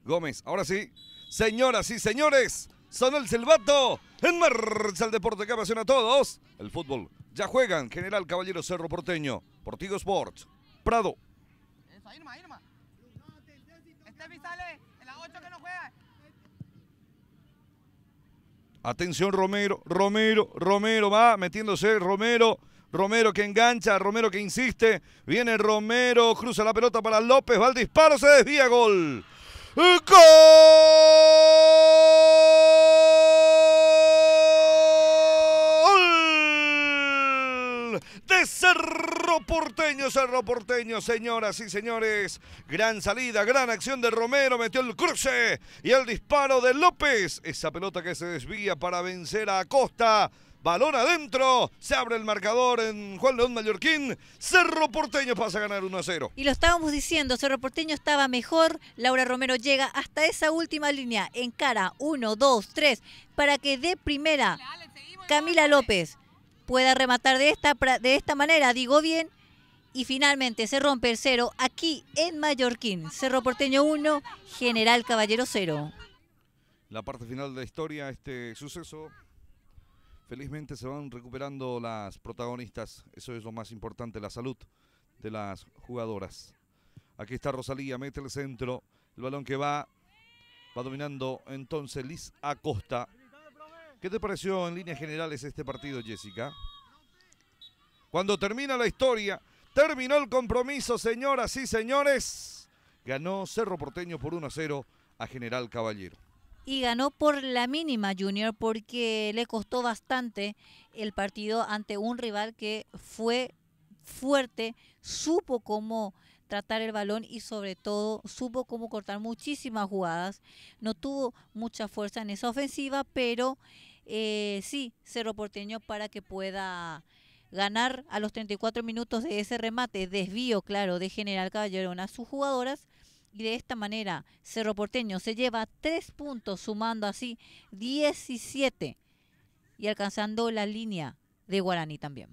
Gómez. Ahora sí, señoras y señores, sonó el silbato. En marcha el deporte que apasiona a todos. El fútbol. Ya juegan General Caballero Cerro Porteño. Portigo Sports. Prado. Eso, ahí nomás. Estefi sale, en la 8 que no juega. Atención Romero va metiéndose Romero que engancha, Romero que insiste, viene Romero, cruza la pelota para López, va al disparo, se desvía, gol. ¡Gol! De Cerro Porteño, señoras y señores. Gran salida, gran acción de Romero, metió el cruce y el disparo de López. Esa pelota que se desvía para vencer a Acosta. Balón adentro, se abre el marcador en Juan León Mallorquín. Cerro Porteño pasa a ganar 1-0. Y lo estábamos diciendo, Cerro Porteño estaba mejor. Laura Romero llega hasta esa última línea, encara 1, 2, 3, para que de primera Camila López pueda rematar de esta manera, digo bien, y finalmente se rompe el 0 aquí en Mallorquín. Cerro Porteño 1, General Caballero 0. La parte final de la historia, este suceso. Felizmente se van recuperando las protagonistas, eso es lo más importante, la salud de las jugadoras. Aquí está Rosalía, mete el centro, el balón que va dominando entonces Liz Acosta. ¿Qué te pareció en líneas generales este partido, Jessica? Cuando termina la historia, terminó el compromiso, señoras y señores, ganó Cerro Porteño por 1-0 a General Caballero. Y ganó por la mínima, Junior, porque le costó bastante el partido ante un rival que fue fuerte, supo cómo tratar el balón y sobre todo supo cómo cortar muchísimas jugadas. No tuvo mucha fuerza en esa ofensiva, pero sí, Cerro Porteño para que pueda ganar a los 34 minutos de ese remate, desvío, claro, de General Caballero a sus jugadoras. Y de esta manera Cerro Porteño se lleva 3 puntos, sumando así 17 y alcanzando la línea de Guaraní también.